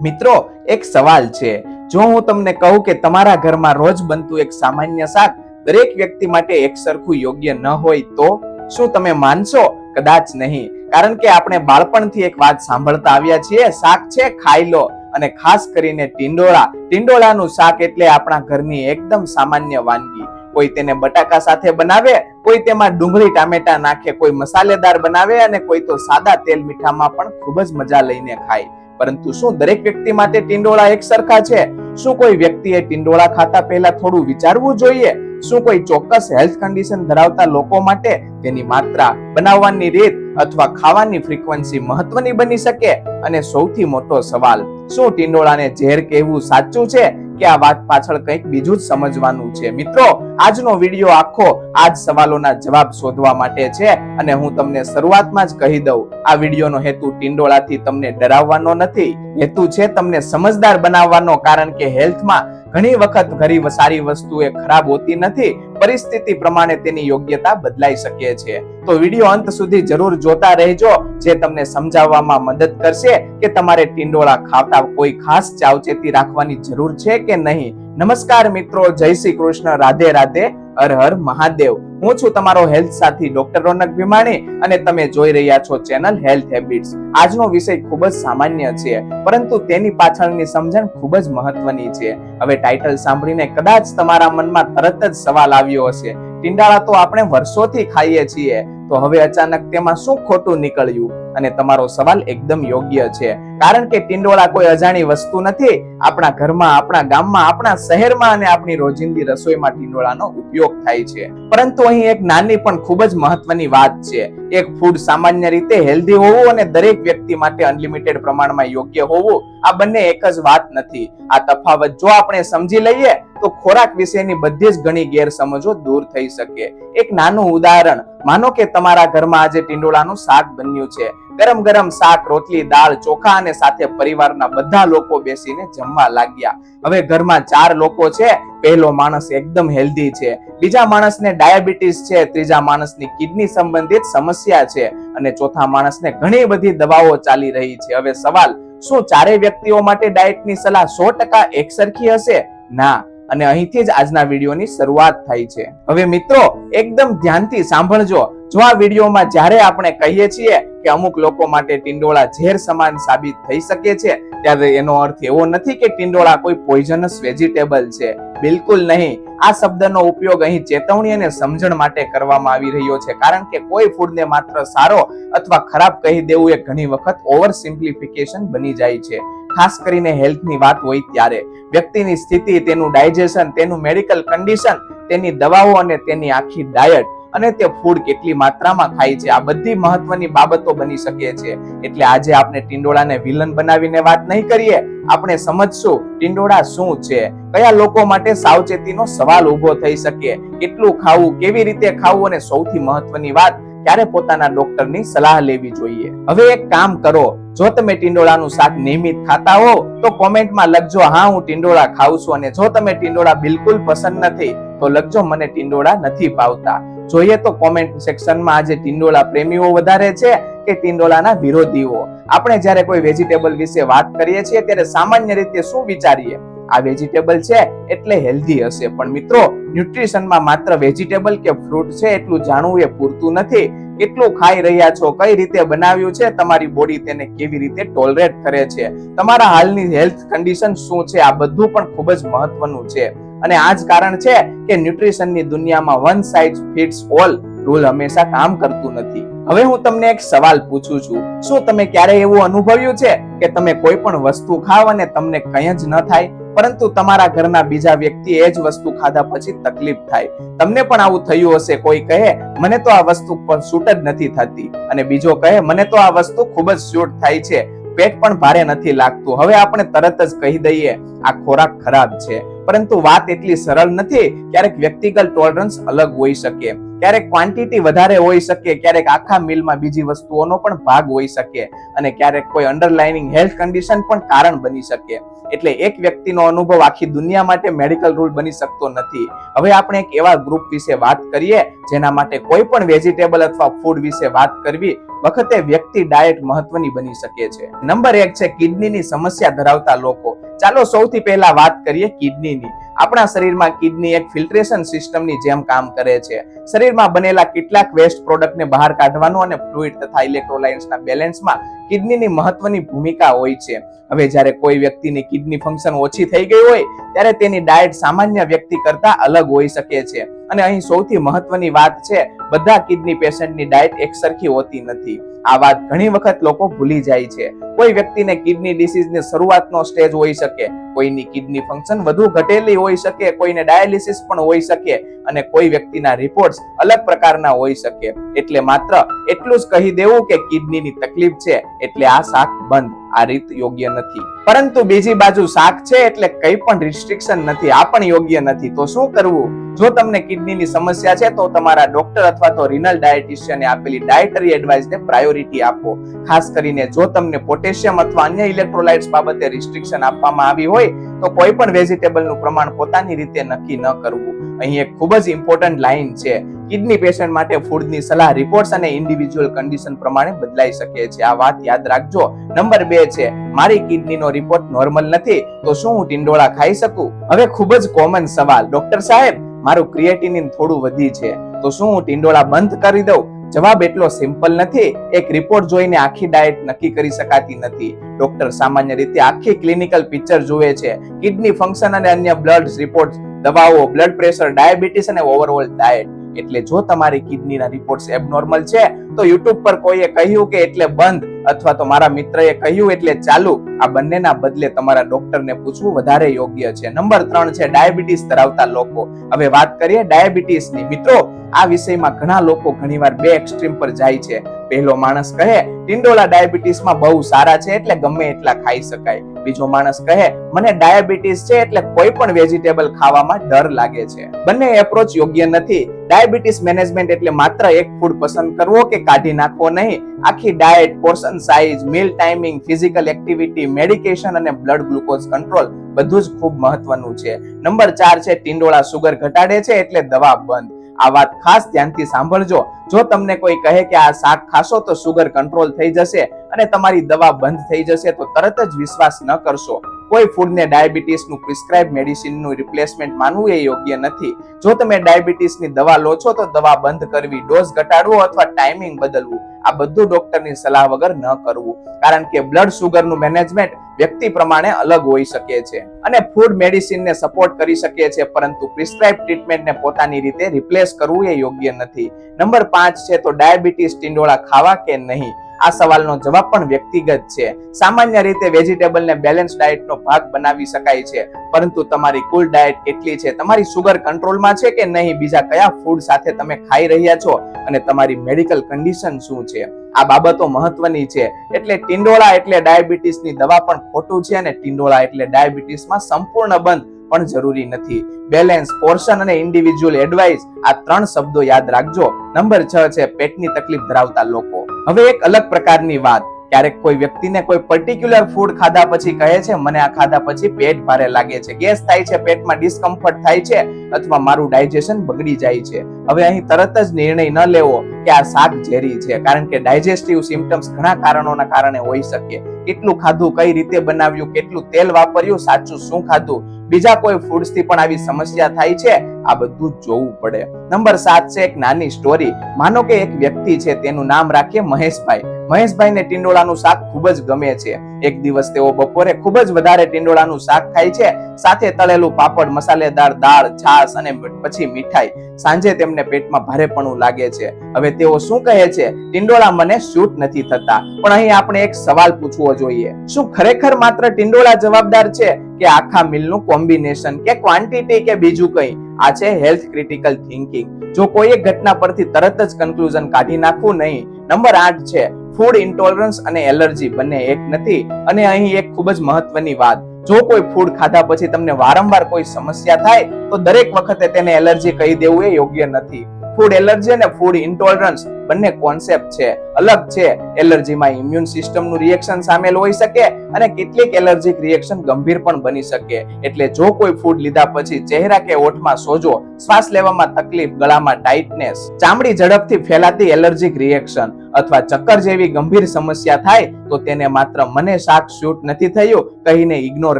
મિત્રો, એક સવાલ છે. જો હું તમને કહું કે તમારા ઘરમાં રોજ બનતું એક સામાન્ય શાક દરેક વ્યક્તિ માટે એક સરખું યોગ્ય ન હોય તો શું તમે માનશો? કદાચ નહીં. કારણ કે આપણે બાળપણથી એક વાત સાંભળતા આવ્યા છીએ, શાક છે ખાઈ લો. અને ખાસ કરીને ટીંડોળાનું શાક એટલે આપણા ઘરની એકદમ સામાન્ય વાનગી. કોઈ તેને બટાકા સાથે બનાવે, કોઈ તેમાં ડુંગળી ટામેટા નાખે, કોઈ મસાલેદાર બનાવે અને કોઈ તો સાદા તેલ મીઠામાં પણ ખૂબ જ મજા લઈને ખાય. પરંતુ શું દરેક વ્યક્તિ માટે ટીંડોળા એક સરખા છે? શું કોઈ વ્યક્તિએ ટીંડોળા ખાતા પહેલા થોડું વિચારવું જોઈએ? શું કોઈ ચોક્કસ હેલ્થ કન્ડિશન ધરાવતા લોકો માટે તેની માત્રા, બનાવવાની રીત અથવા ખાવાની ફ્રીક્વન્સી મહત્વની બની શકે? અને સૌથી મોટો સવાલ, શું ટીંડોળાને ઝેર કહેવું સાચું છે કે આ વાત પાછળ કંઈક બીજું જ સમજવાનું છે? મિત્રો, આજનો વિડીયો આખો આ જ સવાલોના જવાબ શોધવા માટે છે. અને હું તમને શરૂઆતમાં જ કહી દઉં, આ વિડીયોનો હેતુ ટીંડોળાથી તમને ડરાવવાનો નથી. હેતુ છે તમને સમજદાર બનાવવાનો. કારણ કે હેલ્થમાં ઘણી વખત ઘણી સારી વસ્તુ એ ખરાબ હોતી નથી, પરિસ્થિતિ પ્રમાણે તેની યોગ્યતા બદલાઈ શકે છે. તો વિડીયો અંત સુધી જરૂર જોતા રહેજો, જે તમને સમજાવવામાં મદદ કરશે કે તમારે ટીંડોળા ખાતા કોઈ ખાસ સાવચેતી રાખવાની જરૂર છે કે નહીં. નમસ્કાર મિત્રો, જય શ્રી કૃષ્ણ, રાધે રાધે, હર હર મહાદેવ. હું છું તમારો હેલ્થ સાથી ડોક્ટર રોનક ભીમાણી અને તમે જોઈ રહ્યા છો ચેનલ હેલ્થ હેબિટ્સ. આજનો વિષય ખૂબ જ સામાન્ય છે, પરંતુ તેની પાછળની સમજણ ખૂબ જ મહત્વની છે. હવે ટાઇટલ સાંભળીને કદાચ તમારા મનમાં તરત જ સવાલ આવ્યો હશે, ટીંડોળા તો આપણે વર્ષોથી ખાઈએ છીએ, તો હવે અચાનક તેમાં શું ખોટું નીકળ્યું? અને તમારો સવાલ એકદમ યોગ્ય છે, કારણ કે ટીંડોળા કોઈ અજાણી વસ્તુ નથી. આપણા ઘરમાં, આપણા ગામમાં, આપણા શહેરમાં અને આપણી રોજિંદી રસોઈમાં ટીંડોળાનો ઉપયોગ થાય છે. પરંતુ અહીં એક નાની પણ ખૂબ જ મહત્વની વાત છે. એક ફૂડ સામાન્ય રીતે હેલ્ધી હોવું અને દરેક વ્યક્તિ માટે અનલિમિટેડ પ્રમાણમાં યોગ્ય હોવું, આ બંને એક જ વાત નથી. આ તફાવત જો આપણે સમજી લઈએ તો ખોરાક વિશેની બધી જ ઘણી ગેરસમજો દૂર થઈ શકે. એક નાનું ઉદાહરણ, માનો કે તમારા ઘરમાં આજે ટીંડોળાનું શાક બન્યું છે. ગરમ ગરમ શાક, રોટલી, દાળ, ચોખા અને સાથે પરિવારના બધા લોકો બેસીને જમવા લાગ્યા. હવે ઘરમાં 4 લોકો છે. પહેલો માણસ એકદમ હેલ્ધી છે, બીજા માણસને ડાયાબિટીસ છે, ત્રીજા માણસની કિડની સંબંધિત સમસ્યા છે અને ચોથા માણસને ઘણી બધી દવાઓ ચાલી રહી છે. હવે સવાલ, શું ચારેય વ્યક્તિઓ માટે ડાયટની સલાહ 100% એકસરખી હશે? ના. અને અહીંથી જ આજના વિડીયોની શરૂઆત થાય છે. હવે મિત્રો, એકદમ ધ્યાનથી સાંભળજો. જો આ વિડીયોમાં જ્યારે આપણે કહીએ છીએ કે અમુક લોકો માટે ટીંડોળા ઝેર સમાન સાબિત થઈ શકે છે, ત્યારે એનો અર્થ એવો નથી કે ટીંડોળા કોઈ પોઈઝનસ વેજીટેબલ છે. બિલકુલ નહીં. આ શબ્દનો ઉપયોગ અહીં ચેતવણી અને સમજણ માટે કરવામાં આવી રહ્યો છે, કારણ કે કોઈ ફૂડને માત્ર સારો અથવા ખરાબ કહી દેવું એ ઘણી વખત ઓવર સિમ્પ્લિફિકેશન બની જાય છે. ખાસ કરીને હેલ્થની વાત હોય ત્યારે વ્યક્તિની સ્થિતિ, તેનું ડાયજેશન, તેનું મેડિકલ કન્ડિશન, તેની દવાઓ અને તેની આખી ડાયટ અને તે ફૂડ કેટલી માત્રામાં ખાય છે, આ બધી મહત્વની બાબતો બની શકે છે. એટલે આજે આપણે ટીંડોળાને વિલન બનાવીને વાત નહીં કરીએ. આપણે સમજશું ટીંડોળા શું છે, કયા લોકો માટે સાવચેતીનો સવાલ ઉભો થઈ શકે, કેટલું ખાવું, કેવી રીતે ખાવું અને સૌથી મહત્વની વાત, ક્યારે પોતાના ડોક્ટરની સલાહ લેવી જોઈએ. હવે એક કામ કરો, જો તમે ટીંડોળાનું શાક નિયમિત ખાતા હો તો કોમેન્ટમાં લખજો, હા હું ટીંડોળા ખાઉં છું. અને જો તમે ટીંડોળા બિલકુલ પસંદ નથી તો લખજો, મને ટીંડોળા નથી ભાવતા. જોઈએ તો કોમેન્ટ સેક્શનમાં આજે ટીંડોળા પ્રેમીઓ વધારે છે કે ટીંડોળાના વિરોધીઓ? આપણે જ્યારે કોઈ વેજીટેબલ વિશે વાત કરીએ છીએ ત્યારે સામાન્ય રીતે શું વિચારીએ? આ વેજીટેબલ છે એટલે હેલ્ધી હશે. પણ મિત્રો, ન્યુટ્રિશનમાં માત્ર વેજીટેબલ કે ફ્રૂટ છે એટલું જાણવું એ પૂરતું નથી. કેટલું ખાઈ રહ્યા છો, કઈ રીતે બનાવ્યું છે, તમારી બોડી તેને કેવી રીતે ટોલરેટ કરે છે, તમારા હાલની હેલ્થ કન્ડિશન શું છે, આ બધું પણ ખૂબ જ મહત્વનું છે. અને આ જ કારણ છે કે ન્યુટ્રિશનની દુનિયામાં one size fits all rule હંમેશા કામ કરતું નથી. હવે હું તમને એક સવાલ પૂછું છું, શું તમે ક્યારે એવું અનુભવ્યું છે કે તમે કોઈ પણ વસ્તુ ખાવ અને તમને કંઈ જ ન થાય, પરંતુ તમારા ઘરના બીજા વ્યક્તિ એ જ વસ્તુ ખાધા પછી તકલીફ થાય? તમને પણ આવું થયું હશે. કોઈ કહે મને તો આ વસ્તુ પર શૂટ જ નથી થતી અને બીજો કહે મને તો આ વસ્તુ ખૂબ જ શૂટ થાય છે, પેટ પણ ભારે નથી લાગતું. હવે આપણે તરત જ કહી દઈએ આ ખોરાક ખરાબ છે, પરંતુ વાત એટલી સરળ નથી. ક્યારેક વ્યક્તિગત ટોલરન્સ અલગ હોઈ શકે, ક્યારેક ક્વોન્ટિટી વધારે હોઈ શકે, ક્યારેક આખા મીલમાં બીજી વસ્તુઓનો પણ ભાગ હોઈ શકે અને ક્યારેક કોઈ અંડરલાઇનિંગ હેલ્થ કન્ડિશન પણ કારણ બની શકે. એટલે એક વ્યક્તિનો અનુભવ આખી દુનિયા માટે મેડિકલ રૂલ બની શકતો નથી. હવે આપણે એક એવા ગ્રુપ વિશે વાત કરીએ જેના માટે કોઈ પણ વેજીટેબલ અથવા ફૂડ વિશે વાત કરવી વખતે વ્યક્તિ ડાયટ મહત્વની બની શકે છે. નંબર 1 છે કિડનીની સમસ્યા ધરાવતા લોકો. ચાલો સૌથી પહેલા વાત કરીએ કિડનીની. આપણા શરીરમાં કિડની એક ફિલ્ટરેશન સિસ્ટમની જેમ કામ કરે છે. શરીરમાં બનેલા કેટલાક વેસ્ટ પ્રોડક્ટને બહાર કાઢવાનું અને ફ્લુઇડ તથા ઇલેક્ટ્રોલાઇટ્સના બેલેન્સમાં કિડનીની મહત્વની ભૂમિકા હોય છે. હવે જ્યારે કોઈ વ્યક્તિની કિડની ફંક્શન ઓછી થઈ ગઈ હોય ત્યારે તેની ડાયટ સામાન્ય વ્યક્તિ કરતા અલગ હોઈ શકે છે. અને અહીં સૌથી મહત્વની વાત છે, બધા કિડની પેશન્ટની ડાયટ એકસરખી હોતી નથી. આ વાત ઘણી વખત લોકો ભૂલી જાય છે. કોઈ વ્યક્તિને કિડની ડિસીઝની શરૂઆતનો સ્ટેજ હોઈ શકે, કોઈની કિડની ફંક્શન વધુ ઘટેલી હોઈ શકે, કોઈને ડાયાલિસિસ પણ હોઈ શકે અને કોઈ વ્યક્તિના રિપોર્ટ્સ અલગ પ્રકારના હોઈ શકે. એટલે માત્ર એટલું જ કહી દેવું કે કિડનીની તકલીફ છે એટલે આ શાક બંધ, આ રીત યોગ્ય નથી. પરંતુ બીજી બાજુ શાક છે એટલે કંઈ પણ રિસ્ટ્રિક્શન નથી, આ પણ યોગ્ય નથી. તો શું કરવું? જો તમને કિડનીની સમસ્યા છે તો તમારા ડોક્ટર અથવા તો રિનલ ડાયટિશિયને આપેલી ડાયટરી એડવાઇસને પ્રાયોરિટી આપો. ખાસ કરીને જો તમને પોટેશિયમ અથવા અન્ય ઇલેક્ટ્રોલાઇટ્સ બાબતે રિસ્ટ્રિક્શન આપવામાં આવી હોય તો કોઈ પણ વેજીટેબલનું પ્રમાણ પોતાની રીતે નક્કી ન કરવું. અહીં એક ખૂબ જ ઇમ્પોર્ટન્ટ લાઈન છે, કિડની પેશન્ટ માટે ફૂડની સલાહ રિપોર્ટ્સ અને ઇન્ડિવિડ્યુઅલ કન્ડિશન પ્રમાણે બદલાઈ શકે છે. આ વાત યાદ રાખજો. નંબર 2 છે મારી કિડનીનો રિપોર્ટ નોર્મલ નથી તો શું હું ટિંડોળા ખાઈ શકું? હવે ખૂબ જ કોમન સવાલ, ડોક્ટર સાહેબ મારું ક્રિએટિનિન થોડું વધી છે તો શું હું ટિંડોળા બંધ કરી દઉં? જવાબ એટલો સિમ્પલ નથી. એક રિપોર્ટ જોઈને આખી ડાયટ નક્કી કરી શકાતી નથી. ડોક્ટર સામાન્ય રીતે આખી ક્લિનિકલ પિક્ચર જુએ છે, કિડની ફંક્શન અને અન્ય બ્લડ રિપોર્ટ, દવાઓ, બ્લડ પ્રેશર, ડાયાબિટીસ અને ઓવરઓલ ડાયટ. એટલે જો તમારી કિડનીના રિપોર્ટ્સ એબનોર્મલ છે તો યુટ્યુબ પર કોઈએ કહ્યું કે એટલે બંધ અથવા તો મારા મિત્રએ કહ્યું એટલે ચાલુ, આ બંનેના બદલે તમારા ડોક્ટરને પૂછવું વધારે યોગ્ય છે. નંબર 3 છે ડાયાબિટીસ ધરાવતા લોકો. હવે વાત કરીએ ડાયાબિટીસની. મિત્રો, આ વિષયમાં ઘણા લોકો ઘણીવાર બે એક્સ્ટ્રીમ પર જાય છે. પહેલો માણસ કહે ટિંડોળા ડાયાબિટીસમાં બહુ સારા છે એટલે ગમે એટલા ખાઈ શકાય. બીજો માણસ કહે મને ડાયાબિટીસ છે એટલે કોઈ પણ વેજીટેબલ ખાવામાં ડર લાગે છે. બંને એપ્રોચ યોગ્ય નથી. ડાયાબિટીસ મેનેજમેન્ટ એટલે માત્ર એક ફૂડ પસંદ કરવો કે કાઢી નાખવો નહીં. આખી diet, portion size, meal timing, physical activity, medication અને બ્લડ ગ્લુકોઝ કંટ્રોલ બધું જ ખૂબ મહત્વનું છે. નંબર 4 છે ટિંડોળા સુગર ઘટાડે છે એટલે દવા બંધ. આ વાત ખાસ ધ્યાનથી સાંભળજો. જો તમને કોઈ કહે કે આ શાક ખાશો તો સુગર કંટ્રોલ થઈ જશે અને તમારી દવા બંધ થઈ જશે તો તરત જ વિશ્વાસ ન કરશો. કોઈ ફૂડને ડાયાબિટીસનું પ્રિસ્ક્રાઇબ મેડિસિનનું રિપ્લેસમેન્ટ માનવું એ યોગ્ય નથી. જો તમે ડાયાબિટીસની દવા લો છો તો દવા બંધ કરવી, ડોઝ ઘટાડવો અથવા ટાઈમિંગ બદલવું, આ બધું ડોક્ટરની સલાહ વગર ન કરવું. કારણ કે બ્લડ સુગરનું મેનેજમેન્ટ વ્યક્તિ પ્રમાણે અલગ હોઈ શકે છે અને ફૂડ મેડિસિનને સપોર્ટ કરી શકે છે, પરંતુ પ્રિસ્ક્રાઇબ ટ્રીટમેન્ટને પોતાની રીતે રિપ્લેસ કરવું એ યોગ્ય નથી. નંબર 5 છે તો ડાયાબિટીસ ટિંડોળા ખાવા કે નહીં? આ સવાલનો જવાબ પણ વ્યક્તિગત છે. સામાન્ય રીતે વેજીટેબલને બેલેન્સ ડાયટનો ભાગ બનાવી શકાય છે, પરંતુ તમારી કુલ ડાયટ કેટલી છે, તમારી સુગર કંટ્રોલમાં છે કે નહીં, બીજા કયા ફૂડ સાથે તમે ખાઈ રહ્યા છો અને તમારી મેડિકલ કન્ડિશન શું છે, આ બાબતો મહત્વની છે. એટલે ટિંડોળા એટલે ડાયાબિટીસની દવા પણ ખોટું છે અને ટિંડોળા એટલે ડાયાબિટીસમાં સંપૂર્ણ બંધ પણ જરૂરી નથી. બેલેન્સ, પોર્શન અને ઇન્ડિવિડ્યુઅલ એડવાઇસ, આ 3 શબ્દો યાદ રાખજો. નંબર 6 છે પેટની તકલીફ ધરાવતા લોકો. હવે એક અલગ પ્રકારની વાત, ક્યારેક કોઈ વ્યક્તિને કોઈ પર્ટિક્યુલર ફૂડ ખાધા પછી કહે છે મને આ ખાધા પછી પેટ ભારે લાગે છે, ગેસ થાય છે, પેટમાં ડિસ્કમ્ફર્ટ થાય છે અથવા મારું ડાયજેશન બગડી જાય છે. હવે અહીં તરત જ નિર્ણય ન લેવો કે આ શાક ઝેરી છે, કારણ કે ડાયજેસ્ટિવ સિમ્પટમ્સ ઘણા કારણોના કારણે હોઈ શકે. કેટલું ખાધું, કઈ રીતે બનાવ્યું, કેટલું તેલ વાપર્યું, સાચું શું ખાધું, બીજા કોઈ ફૂડ્સ થી પણ આવી સમસ્યા થાય છે, આ બધું જોવું પડે. નંબર 7 છે એક નાની સ્ટોરી. માનો કે એક વ્યક્તિ છે, તેનું નામ રાખીએ મહેશભાઈ. મહેશભાઈને ટિંડોળાનું શાક ખૂબ જ ગમે છે. એક દિવસ તેઓ બપોરે ખૂબ જ વધારે ટિંડોળાનું શાક ખાય છે, સાથે તળેલું પાપડ, મસાલેદાર દાળ, છાશ અને પછી મીઠાઈ. સાંજે તેમને પેટમાં ભારેપણું લાગે છે. હવે તેઓ શું કહે છે? ટિંડોળા મને શૂટ નથી થતા. પણ અહીં આપણે એક સવાલ પૂછવો જોઈએ, શું ખરેખર માત્ર ટિંડોળા જવાબદાર છે કે આખા મીલનું કોમ્બિનેશન કે ક્વોન્ટિટી કે બીજું કંઈ? આ છે હેલ્થ ક્રિટિકલ થિંકિંગ. જો કોઈ એક ઘટના પરથી તરત જ કન્ક્લુઝન કાઢી નાખવું નહીં. નંબર 8 છે ફૂડ ઇન્ટોલરન્સ અને એલર્જી બંને એક નથી. અને અહીં એક ખૂબ જ મહત્વની વાત, જો કોઈ ફૂડ ખાધા પછી તમને વારંવાર કોઈ સમસ્યા થાય તો દરેક વખતે તેને એલર્જી કહી દેવું એ યોગ્ય નથી. ફૂડ એલર્જી અને ફૂડ ઇન્ટોલરન્સ બંને કોન્સેપ્ટ છે, અલગ છે. એલર્જીમાં ઇમ્યુન સિસ્ટમનું રિએક્શન સામેલ હોઈ શકે અને કેટલીક એલર્જીક રિએક્શન ગંભીર પણ બની શકે. એટલે જો કોઈ ફૂડ લીધા પછી ચહેરા કે હોઠમાં સોજો, શ્વાસ લેવામાં તકલીફ, ગળામાં ટાઇટનેસ, ચામડી ઝડપથી ફેલાતી એલર્જીક રિએક્શન અથવા ચક્કર જેવી ગંભીર સમસ્યા થાય તો તેને માત્ર મને શાક શૂટ નથી થયું કહીને ઇગ્નોર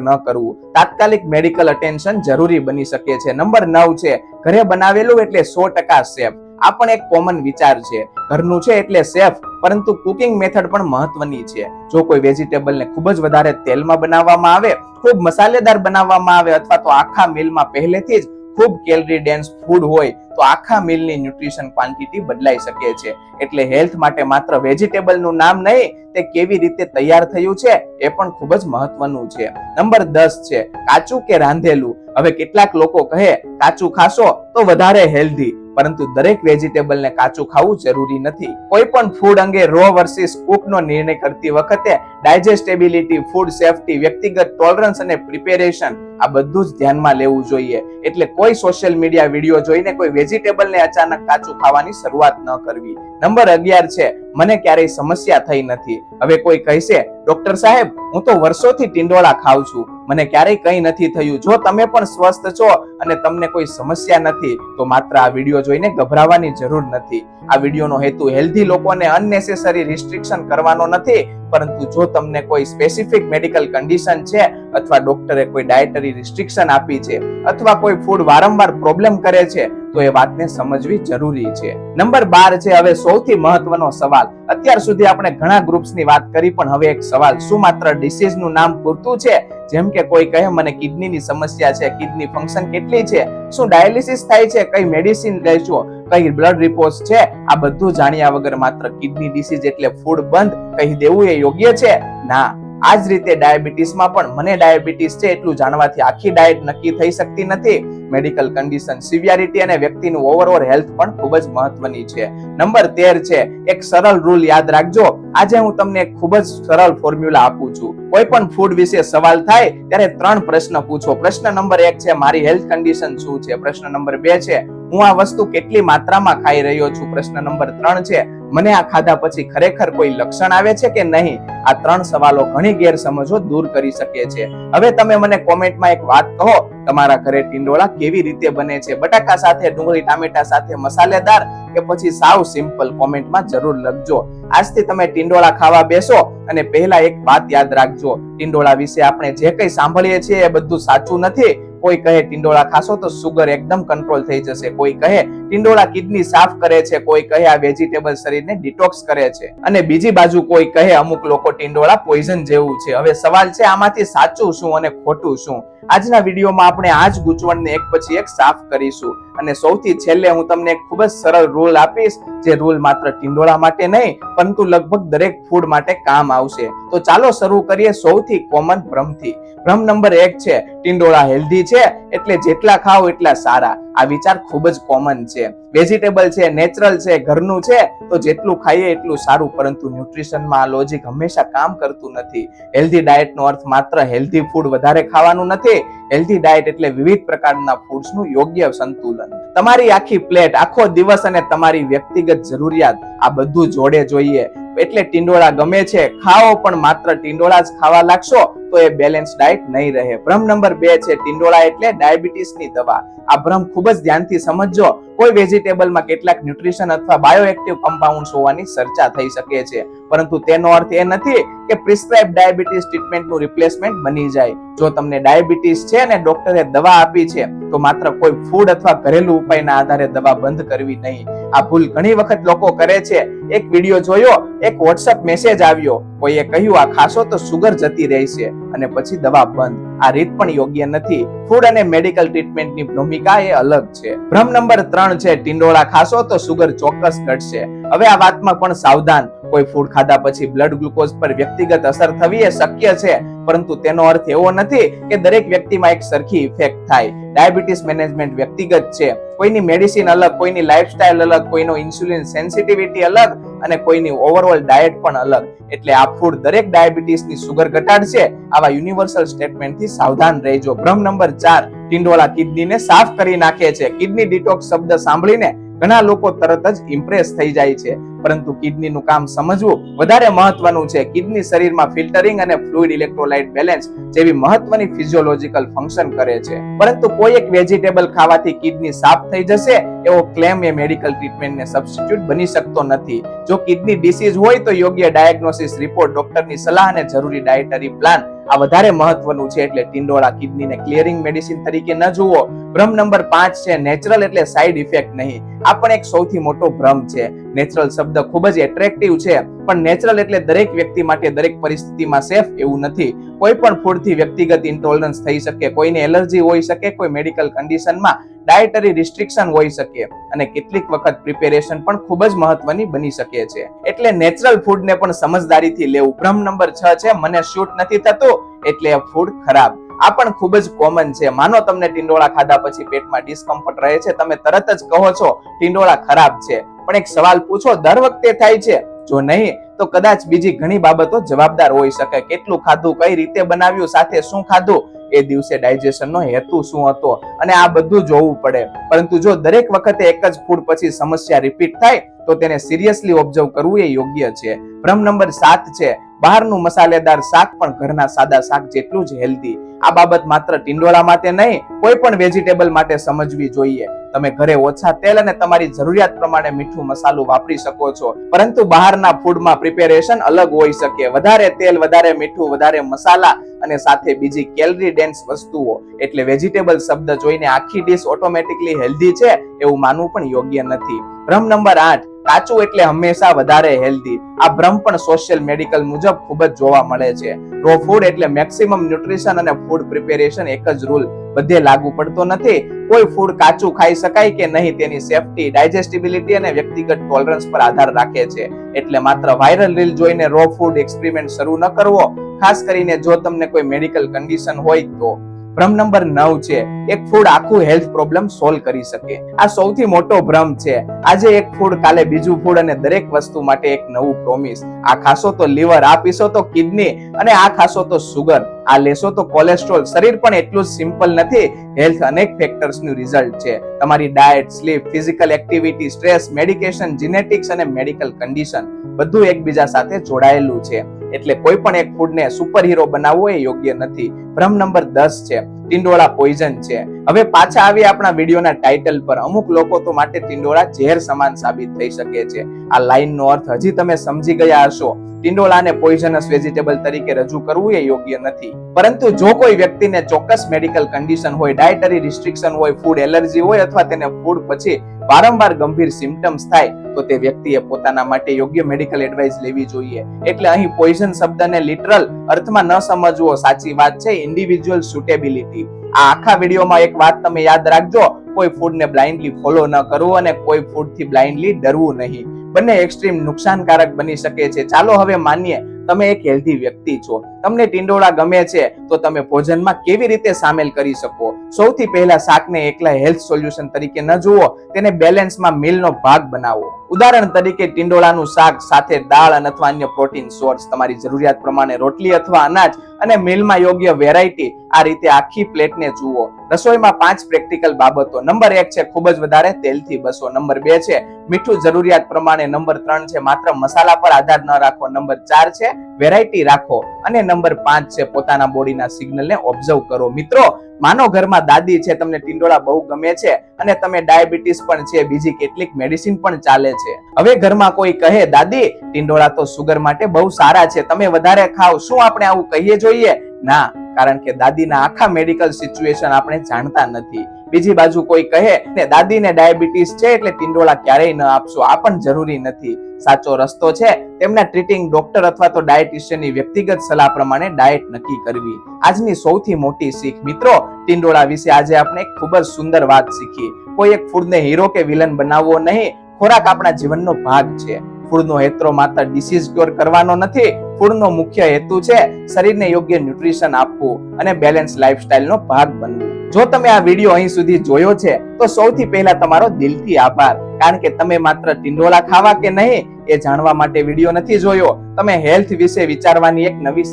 ન કરવું. તાત્કાલિક મેડિકલ અટેન્શન જરૂરી બની શકે છે. નંબર 9 છે ઘરે બનાવેલું એટલે 100% સેફ. આ પણ એક કોમન વિચાર છે. ઘરનું છે એટલે સેફ, પરંતુ કુકિંગ મેથડ પણ મહત્વની છે. જો કોઈ વેજીટેબલને ખૂબ જ વધારે તેલમાં બનાવવામાં આવે, ખૂબ મસાલેદાર બનાવવામાં આવે અથવા તો આખા મીલમાં પહેલેથી જ ખૂબ કેલરી ડેન્સ ફૂડ હોય તો આખા મીલની ન્યુટ્રિશન ક્વોન્ટિટી બદલાઈ શકે છે. એટલે હેલ્થ માટે માત્ર વેજીટેબલનું નામ નહીં, તે કેવી રીતે તૈયાર થયું છે એ પણ ખૂબ જ મહત્વનું છે. નંબર 10 છે કાચું કે રાંધેલું. હવે કેટલાક લોકો કહે કાચું ખાશો તો વધારે હેલ્ધી, પરંતુ દરેક વેજીટેબલને કાચું ખાવું જરૂરી નથી. કોઈ પણ ફૂડ અંગે રો વર્સિસ કુકનો નિર્ણય કરતી વખતે ડાયજેસ્ટેબિલિટી, ફૂડ સેફટી, વ્યક્તિગત ટોલરન્સ અને પ્રિપેરેશન આ બધું જ ધ્યાનમાં લેવું જોઈએ. એટલે કોઈ સોશિયલ મીડિયા વિડીયો જોઈને કોઈ વેજીટેબલને અચાનક કાચું ખાવાની શરૂઆત ન કરવી. નંબર 11 છે મને ક્યારેય સમસ્યા થઈ નથી. હવે કોઈ કહેશે ડોક્ટર સાહેબ હું તો વર્ષોથી ટિંડોળા ખાઉં છું, મને ક્યારેય કંઈ નથી થયું. જો તમે પણ સ્વસ્થ છો અને તમને કોઈ સમસ્યા નથી તો માત્ર આ વિડીયો જોઈને ગભરાવાની જરૂર નથી. આ વિડીયોનો હેતુ હેલ્ધી લોકોને અનનેસેસરી રિસ્ટ્રિક્શન કરવાનો નથી, પરંતુ જો તમને કોઈ સ્પેસિફિક મેડિકલ કન્ડિશન છે અથવા ડોક્ટરે કોઈ ડાયટરી રિસ્ટ્રિક્શન આપી છે અથવા કોઈ ફૂડ વારંવાર પ્રોબ્લેમ કરે છે તો એ વાતને સમજવી જરૂરી છે. નંબર 12 છે હવે સૌથી મહત્વનો સવાલ. અત્યાર સુધી આપણે ઘણા ગ્રુપ્સની વાત કરી, પણ હવે એક સવાલ, શું માત્ર ડિસીઝનું નામ પૂરતું છે? જેમ કે કોઈ કહે મને કિડનીની સમસ્યા છે, કિડની ફંક્શન કેટલી છે, શું ડાયાલિસિસ થાય છે, કઈ મેડિસિન લેશો, કઈ બ્લડ રિપોર્ટ છે, આ બધું જાણ્યા વગર માત્ર કિડની ડિસીઝ એટલે ફૂડ બંધ કહી દેવું એ યોગ્ય છે? ના. આ જ રીતે ડાયાબિટીસમાં પણ મને ડાયાબિટીસ છે એટલું જાણવાથી આખી ડાયટ નક્કી થઈ શકતી નથી. મેડિકલ કન્ડિશન, સિવિયરિટી અને વ્યક્તિનું ઓવરઓલ હેલ્થ પણ ખૂબ જ મહત્વની છે. નંબર 13 છે એક સરળ રૂલ યાદ રાખજો. આજે હું તમને એક ખૂબ જ સરળ ફોર્મ્યુલા આપું છું. કોઈ પણ ફૂડ વિશે સવાલ થાય ત્યારે 3 પ્રશ્ન પૂછો. પ્રશ્ન નંબર 1 છે મારી હેલ્થ કન્ડિશન શું છે? પ્રશ્ન નંબર 2 છે હું આ વસ્તુ કેટલી માત્રામાં ખાઈ રહ્યો છું? પ્રશ્ન નંબર 3 છે મને આ ખાધા પછી ખરેખર કોઈ લક્ષણ આવે છે કે નહીં? આ 3 સવાલો ઘણી ગેરસમજો દૂર કરી શકે છે. હવે તમે મને કોમેન્ટમાં એક વાત કહો, તમારા ઘરે ટિંડોળા કેવી રીતે બને છે? બટાકા સાથે, ડુંગળી ટામેટા સાથે, મસાલેદાર કે પછી સાવ સિમ્પલ? કોમેન્ટમાં જરૂર લખજો. આજથી તમે ટિંડોળા ખાવા બેસો અને પહેલા એક વાત યાદ રાખજો, ટિંડોળા વિશે આપણે જે કંઈ સાંભળીએ છીએ એ બધું સાચું નથી. કોઈ કહે ટિંડોળા ખાશો તો સુગર એકદમ કંટ્રોલ થઈ જશે, કોઈ કહે ટિંડોળા કિડની સાફ કરે છે, કોઈ કહે આ વેજીટેબલ શરીરને ડિટોક્સ કરે છે, અને બીજી બાજુ કોઈ કહે અમુક લોકો ટિંડોળા પોઈઝન જેવું છે. હવે સવાલ છે આમાંથી સાચું શું અને ખોટું શું? આજના વિડીયોમાં આપણે આ જ ગૂંચવણને એક પછી એક સાફ કરીશું. અને સૌથી છેલ્લે હું તમને એક ખૂબ જ સરળ રૂલ આપીશ, જે રૂલ માત્ર ટિંડોળા માટે નહીં પરંતુ લગભગ દરેક ફૂડ માટે કામ આવશે. તો ચાલો શરૂ કરીએ સૌથી કોમન ભ્રમથી. ભ્રમ નંબર 1 છે ટિંડોળા હેલ્ધી છે એટલે જેટલા ખાઓ એટલા સારા. આ વિચાર ખૂબ જ કોમન છે. વેજીટેબલ છે, નેચરલ છે, ઘરનું છે તો જેટલું ખાઈએ એટલું સારું, પરંતુ ન્યુટ્રિશનમાં આ લોજિક હંમેશા કામ કરતું નથી. હેલ્ધી ડાયટનો અર્થ માત્ર હેલ્ધી ફૂડ વધારે ખાવાનું નથી. હેલ્ધી ડાયટ એટલે વિવિધ પ્રકારના ફૂડ્સનું યોગ્ય સંતુલન. તમારી આખી પ્લેટ, આખો દિવસ અને તમારી વ્યક્તિગત જરૂરિયાત આ બધું જોડે જોઈએ. એટલે ટિંડોળા ગમે છે ખાઓ, પણ માત્ર ટિંડોળા જ ખાવા લાગશો તો એ બેલેન્સ ડાયટ નહીં રહે. ભ્રમ નંબર 2 છે ટિંડોળા એટલે ડાયાબિટીસની દવા. આ ભ્રમ ખૂબ જ ધ્યાનથી સમજજો. કોઈ વેજીટેબલમાં કેટલાક ન્યુટ્રિશન અથવા બાયોએક્ટિવ કમ્પાઉન્ડ્સ હોવાની ચર્ચા થઈ શકે છે, પરંતુ તેનો અર્થ એ નથી કે પ્રિસ્ક્રાઇબ ડાયાબિટીસ ટ્રીટમેન્ટનું રિપ્લેસમેન્ટ બની જાય. જો તમને ડાયાબિટીસ છે અને ડોક્ટરે દવા આપી છે તો માત્ર કોઈ ફૂડ અથવા ઘરેલું ઉપાયના આધારે દવા બંધ કરવી નહીં. આ ભૂલ ઘણી વખત લોકો કરે છે. એક વિડીયો જોયો, એક વોટ્સએપ મેસેજ આવ્યો, કોઈએ કહ્યું આ ખાશો તો સુગર જતી રહેશે અને પછી દવા બંધ. આ રીત પણ યોગ્ય નથી. ફૂડ અને મેડિકલ ટ્રીટમેન્ટની ભૂમિકા એ અલગ છે. ભ્રમ નંબર 3 છે ટિંડોળા ખાશો તો સુગર ચોક્કસ ઘટશે. હવે આ વાતમાં પણ સાવધાન. કોઈ ફૂડ ખાધા પછી બ્લડ ગ્લુકોઝ પર વ્યક્તિગત અસર થવી એ શક્ય છે, પરંતુ તેનો અર્થ એવો નથી કે દરેક વ્યક્તિમાં એક સરખી ઇફેક્ટ થાય. ડાયાબિટીસ મેનેજમેન્ટ વ્યક્તિગત છે. કોઈની મેડિસિન અલગ, કોઈની લાઇફસ્ટાઇલ અલગ, કોઈનો ઇન્સ્યુલિન સેન્સિટિવિટી અલગ અને કોઈની ઓવરઓલ ડાયટ પણ અલગ. એટલે આ ફૂડ દરેક ડાયાબિટીસની સુગર ઘટાડશે. આવા યુનિવર્સલ સ્ટેટમેન્ટથી સાવધાન રહેજો. ભ્રમ નંબર 4 ટિંડોળા કિડનીને સાફ કરી નાખે છે. કિડની ડિટોક્સ શબ્દ સાંભળીને ઘણા લોકો તરત જ ઇમ્પ્રેસ થઈ જાય છે, પરંતુ કિડનીનું કામ સમજવું વધારે મહત્વનું છે. કિડની શરીરમાં ફિલ્ટરિંગ અને ફ્લુઇડ ઇલેક્ટ્રોલાઇટ બેલેન્સ જેવી મહત્વની ફિઝિયોલોજીકલ ફંક્શન કરે છે. પરંતુ કોઈ એક વેજીટેબલ ખાવાથી કિડની સાફ થઈ જશે એવો ક્લેમ એ મેડિકલ ટ્રીટમેન્ટને સબસ્ટિટ્યુટ બની શકતો નથી. જો કિડની ડિસીઝ હોય તો યોગ્ય ડાયગ્નોસિસ રિપોર્ટ, ડોક્ટરની સલાહ અને જરૂરી ડાયટરી પ્લાન આ વધારે મહત્વનું છે. એટલે ટિંડોળા કિડનીને ક્લિયરિંગ મેડિસિન તરીકે ન જુઓ. ભ્રમ નંબર 5 છે નેચરલ એટલે સાઇડ ઇફેક્ટ નહીં. આ પણ એક સૌથી મોટો ભ્રમ છે. નેચરલ શબ્દ ખૂબ જ એટ્રેક્ટિવ છે, પણ નેચરલ એટલે દરેક વ્યક્તિ માટે દરેક પરિસ્થિતિમાં સેફ એવું નથી. કોઈ પણ ફૂડથી વ્યક્તિગત ઇન્ટોલરન્સ થઈ શકે, કોઈને એલર્જી હોઈ શકે, કોઈ મેડિકલ કન્ડિશનમાં ડાયટરી રિસ્ટ્રિક્શન હોઈ શકે, અને કેટલીક વખત પ્રિપેરેશન પણ ખૂબ જ મહત્વની બની શકે છે. એટલે નેચરલ ફૂડને પણ સમજદારીથી લેવું. ભ્રમ નંબર 6 છે મને શૂટ નથી થતું એટલે આ ફૂડ ખરાબ. આ પણ ખૂબ જ કોમન છે. માનો તમને ટિંડોળા ખાધા પછી પેટમાં ડિસ્કમ્ફર્ટ રહે છે, તમે તરત જ કહો છો ટિંડોળા ખરાબ છે. પણ એક સવાલ પૂછો, દર વખતે થાય છે? જો નહીં તો કદાચ બીજી ઘણી બાબતો જવાબદાર હોઈ શકે. કેટલું ખાધું, કઈ રીતે બનાવ્યું, સાથે શું ખાધું, એ દિવસે ડાયજેશનનો હેતુ શું હતો, અને આ બધું જોવું પડે. પરંતુ જો દરેક વખતે એક જ ફૂડ પછી સમસ્યા રિપીટ થાય તો તેને સિરિયસલી ઓબ્ઝર્વ કરવું એ યોગ્ય છે. ભ્રમ નંબર 7 છે બહારનું મસાલેદાર શાક પણ ઘરના સાદા શાક જેટલું જ હેલ્ધી. આ બાબત માત્ર ટિંડોળા માટે નહીં, કોઈ પણ વેજીટેબલ માટે સમજવી જોઈએ. તમે ઘરે ઓછા તેલ અને તમારી જરૂરિયાત પ્રમાણે મીઠું મસાલું વાપરી શકો છો, પરંતુ બહારના ફૂડમાં પ્રિપેરેશન અલગ હોઈ શકે. વધારે તેલ, વધારે મીઠું, વધારે મસાલા અને સાથે બીજી કેલરી ડેન્સ વસ્તુઓ. એટલે વેજીટેબલ શબ્દ જોઈને આખી ડીશ ઓટોમેટિકલી હેલ્ધી છે એવું માનવું પણ યોગ્ય નથી. ભ્રમ નંબર 8 કાચું એટલે હંમેશા વધારે હેલ્ધી. આ ભ્રમ પણ સોશિયલ મેડિકલ મુજબ ખૂબ જ જોવા મળે છે. રો ફૂડ એટલે મેક્સિમમ ન્યુટ્રિશન અને ફૂડ પ્રિપેરેશન એક જ રૂલ બધે લાગુ પડતો નથી. કોઈ ફૂડ કાચું ખાઈ શકાય કે નહીં તેની સેફટી, ડાયજેસ્ટિબિલિટી અને વ્યક્તિગત ટોલરન્સ પર આધાર રાખે છે. એટલે માત્ર વાયરલ રીલ જોઈને રો ફૂડ એક્સપેરિમેન્ટ શરૂ ન કરવો, ખાસ કરીને જો તમને કોઈ મેડિકલ કન્ડિશન હોય તો. ભ્રમ નંબર 9 છે એક ફૂડ આખું હેલ્થ પ્રોબ્લેમ સોલ્વ કરી શકે. આ સૌથી મોટો ભ્રમ છે. આજે એક ફૂડ, કાલે બીજું ફૂડ, અને દરેક વસ્તુ માટે એક નવું પ્રોમિસ. આ ખાશો તો લીવર, આ પીશો તો કિડની, અને આ ખાશો તો સુગર, આ લેશો તો કોલેસ્ટ્રોલ. શરીર પણ એટલું જ સિમ્પલ નથી. હેલ્થ અનેક ફેક્ટર્સનું રિઝલ્ટ છે. તમારી diet, sleep, physical activity, stress, medication, genetics અને મેડિકલ કન્ડિશન બધું એકબીજા સાથે જોડાયેલું છે. એટલે કોઈ પણ એક ફૂડને સુપર હીરો બનાવવો એ યોગ્ય નથી. ભ્રમ નંબર 10 છે ટિંડોળા પોઈઝન છે. હવે પાછા આવી આપણા વિડીયોના ટાઇટલ પર. અમુક લોકો તો માટે ટિંડોળા ઝેર સમાન સાબિત થઈ શકે છે. આ લાઈનનો અર્થ હજી તમે સમજી ગયા હશો. ટિંડોળાને પોઈઝનસ વેજીટેબલ તરીકે રજૂ કરવું એ યોગ્ય નથી. પરંતુ જો કોઈ વ્યક્તિને ચોક્કસ મેડિકલ કન્ડિશન હોય, ડાયટરી રિસ્ટ્રિક્શન હોય, ફૂડ એલર્જી હોય, અથવા તેને ફૂડ પછી વારંવાર ગંભીર સિમ્પટમ્સ થાય તો તે વ્યક્તિએ પોતાના માટે યોગ્ય મેડિકલ એડવાઇસ લેવી જોઈએ. એટલે અહીં પોઈઝન શબ્દને લિટરલ અર્થમાં ન સમજવો. સાચી વાત છે ઇન્ડિવિડ્યુઅલ સુટેબિલિટી. આ આખા વિડીયોમાં એક વાત તમે યાદ રાખજો, કોઈ ફૂડને બ્લાઇન્ડલી ફોલો ન કરવું અને કોઈ ફૂડથી બ્લાઇન્ડલી ડરવું નહીં. બંને એક્સ્ટ્રીમ નુકસાનકારક બની શકે છે. ચાલો હવે માનીએ તમે એક હેલ્ધી વ્યક્તિ છો, તમને ટિંડોળા ગમે છે, તો તમે ભોજનમાં કેવી રીતે સામેલ કરી શકો? સૌથી પહેલા શાકને એકલા હેલ્થ સોલ્યુશન તરીકે ન જુઓ, તેને બેલેન્સમાં મીલનો ભાગ બનાવો. ઉદાહરણ તરીકે ટિંડોળાનું શાક સાથે દાળ અથવા અન્ય પ્રોટીન સોર્સ, તમારી જરૂરિયાત પ્રમાણે રોટલી અથવા અનાજ, અને મીલમાં યોગ્ય વેરાયટી. આ રીતે આખી પ્લેટને જુઓ. રસોઈમાં 5 પ્રેક્ટિકલ બાબતો. નંબર 1 છે ખૂબ જ વધારે તેલથી બસો. નંબર 2 છે મીઠું જરૂરિયાત પ્રમાણે. નંબર 3 છે માત્ર મસાલા પર આધાર ન રાખો. નંબર 4 છે વેરાયટી રાખો. અને નંબર 5 છે પોતાના બોડીના સિગ્નલને ઓબ્ઝર્વ કરો. મિત્રો, માનો ઘરમાં દાદી છે, તમને ટિંડોળા બહુ ગમે છે અને તમે ડાયાબિટીસ પણ છે, બીજી કેટલીક મેડિસિન પણ ચાલે છે. હવે ઘરમાં કોઈ કહે, દાદી ટિંડોળા તો સુગર માટે બહુ સારા છે, તમે વધારે ખાઓ. શું આપણે આવું કહીએ જોઈએ? ના, કારણ કે દાદીના આખા મેડિકલ સિચ્યુએશન આપણે જાણતા નથી. બીજી બાજુ કોઈ કહે ને દાદીને ડાયાબિટીસ છે એટલે ટિંડોળા ક્યારેય ન આપશો, આ પણ જરૂરી નથી. સાચો રસ્તો છે તેમના ટ્રીટિંગ ડોક્ટર અથવા તો ડાયટિશિયનની વ્યક્તિગત સલાહ પ્રમાણે ડાયટ નક્કી કરવી. આજની સૌથી મોટી શીખ. મિત્રો, ટિંડોળા વિશે આજે આપણે ખૂબ જ સુંદર વાત શીખી. કોઈ એક ફૂડને હીરો કે વિલન બનાવવો નહીં. ખોરાક આપણા જીવનનો ભાગ છે. ફૂડનો હેતુ માત્ર ડિસીઝ ક્યોર કરવાનો નથી. ફૂડનો મુખ્ય હેતુ છે શરીરને યોગ્ય ન્યુટ્રિશન આપવું અને બેલેન્સ લાઈફસ્ટાઈલનો ભાગ બનવું. જો તમે આ વિડીયો અહીં સુધી જોયો છે તો સૌથી પહેલા તમારો દિલથી આભાર, કારણ કે તમે માત્ર ટિંડોળા ખાવા કે નહીં એ જાણવા માટે વિડીયો નથી જોયો. તમે હેલ્થ વિશે વિચારવાની એક નવી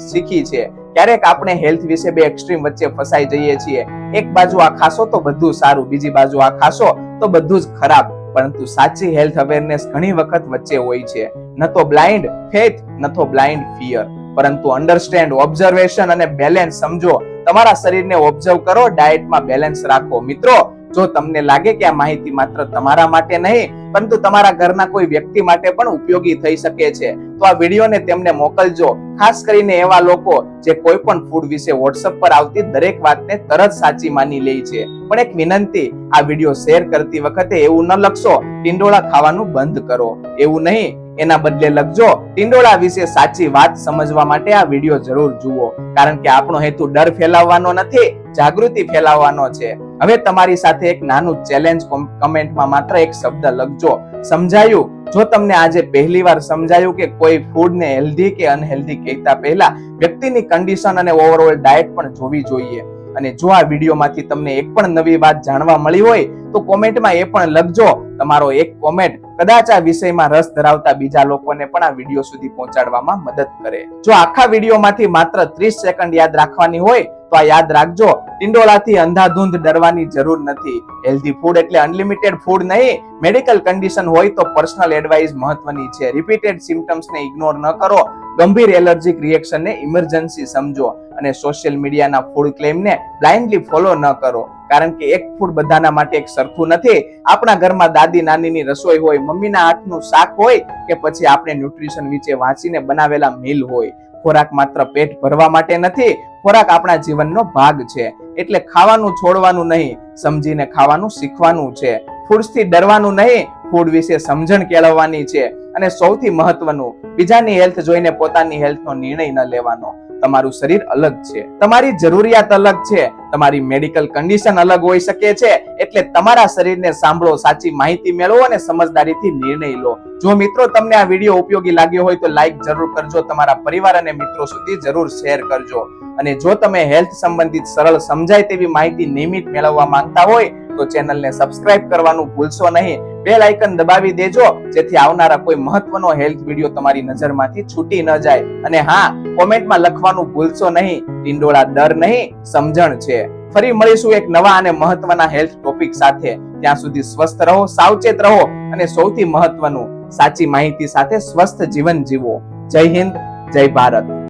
શીખી છે. ક્યારેક આપણે હેલ્થ વિશે બે એક્સ્ટ્રીમ વચ્ચે ફસાઈ જઈએ છીએ. એક બાજુ આ ખાશો તો બધું સારું, બીજી બાજુ આ ખાશો તો બધું જ ખરાબ. પરંતુ સાચી હેલ્થ અવેરનેસ ઘણી વખત વચ્ચે હોય છે. ન તો બ્લાઇન્ડ ફેથ, ન તો બ્લાઇન્ડ ફિયર, પરંતુ અન્ડરસ્ટેન્ડ, ઓબ્ઝર્વેશન અને બેલેન્સ સમજો. તમારા શરીરને ઓબ્ઝર્વ કરો, ડાયટમાં બેલેન્સ રાખો. મિત્રો, જો તમને લાગે કે આ માહિતી માત્ર તમારા માટે નહીં પરંતુ તમારા ઘરના કોઈ વ્યક્તિ માટે પણ ઉપયોગી થઈ શકે છે, તો આ વિડીયોને તેમને મોકલજો. ખાસ કરીને એવા લોકો જે કોઈ પણ ફૂડ વિશે વોટ્સએપ પર આવતી દરેક વાતને તરત સાચી માની લે છે. પણ એક વિનંતી, આ વિડીયો શેર કરતી વખતે એવું ન લખશો ટિંડોળા ખાવાનું બંધ કરો, એવું નહીં. એના બદલે લખજો ટિંડોળા વિશે સાચી વાત સમજવા માટે આ વિડીયો જરૂર જુઓ, કારણ કે આપણો હેતુ ડર ફેલાવવાનો નથી, જાગૃતિ ફેલાવવાનો છે. હવે તમારી સાથે એક નાનું ચેલેન્જ, કમેન્ટમાં માત્ર એક શબ્દ લખજો, સમજાયું? જો તમને આજે પહેલીવાર સમજાયું કે કોઈ ફૂડને હેલ્ધી કે અનહેલ્ધી કહેતા પહેલા વ્યક્તિની કન્ડિશન અને ઓવરઓલ ડાયટ પણ જોવી જોઈએ, અને જો આ વિડીયોમાંથી તમને એક પણ નવી વાત જાણવા મળી હોય તો કોમેન્ટમાં એ પણ લખજો. તમારો એક કોમેન્ટ કદાચ આ વિષયમાં રસ ધરાવતા બીજા લોકોને પણ આ વિડીયો સુધી પહોંચાડવામાં મદદ કરે. જો આખા વિડીયોમાંથી માત્ર 30 સેકન્ડ યાદ રાખવાની હોય તો આ યાદ રાખજો, ટિંડોળાથી અંધાધૂંધ ડરવાની જરૂર નથી. હેલ્ધી ફૂડ એટલે અનલિમિટેડ ફૂડ નહીં. મેડિકલ કન્ડિશન હોય તો પર્સનલ એડવાઇસ મહત્વની છે. રિપીટેડ સિમ્પટમ્સને ઇગ્નોર ન કરો, ગંભીર એલર્જીક રિએક્શનને ઇમરજન્સી સમજો, અને સોશિયલ મીડિયાના ફૂડ ક્લેમને બ્લાઇન્ડલી ફોલો ન કરો, કારણ કે એક ફૂડ બધાના માટે એક સરખું નથી. આપણા ઘરમાં દાદી નાનીની રસોઈ હોય, મમ્મીના હાથનું શાક હોય કે પછી આપણે ન્યુટ્રિશન વિશે વાંચીને બનાવેલા મીલ હોય. ખોરાક માત્ર પેટ ભરવા માટે નથી, ખોરાક આપણા જીવનનો ભાગ છે. એટલે ખાવાનું છોડવાનું નહીં, સમજીને ખાવાનું શીખવાનું છે. ફૂડથી ડરવાનું નહીં, ફૂડ વિશે સમજણ કેળવવાની છે. અને સૌથી મહત્વનું, બીજાની હેલ્થ જોઈને પોતાની હેલ્થનો નિર્ણય ન લેવાનો. તમારું શરીર અલગ છે, તમારી જરૂરિયાત અલગ છે, તમારી મેડિકલ કન્ડિશન અલગ હોઈ શકે છે. એટલે તમારા શરીરને સાંભળો, સાચી માહિતી મેળવો અને સમજદારીથી નિર્ણય લો. જો મિત્રો તમને આ વિડીયો ઉપયોગી લાગ્યો હોય તો લાઈક જરૂર કરજો, તમારા પરિવાર અને મિત્રો સુધી જરૂર શેર કરજો. અને જો તમે હેલ્થ સંબંધિત સરળ સમજાય તેવી માહિતી નિયમિત મેળવવા માંગતા હોય તો ચેનલને સબસ્ક્રાઇબ કરવાનું ભૂલશો નહીં. બેલ આઇકન દબાવી દેજો, જેથી આવનારા કોઈ મહત્વનો હેલ્થ વિડીયો તમારી નજરમાંથી છૂટી ન જાય. અને હા, કોમેન્ટમાં લખવાનું ભૂલશો નહીં, ટિંડોળા ડર નહીં, સમજણ છે. ફરી મળીશું એક નવા અને મહત્વના હેલ્થ ટોપિક સાથે. ત્યાં સુધી સ્વસ્થ રહો, સાવચેત રહો, અને સૌથી મહત્વનું, સાચી માહિતી સાથે સ્વસ્થ જીવન જીવો. જય હિન્દ, જય ભારત.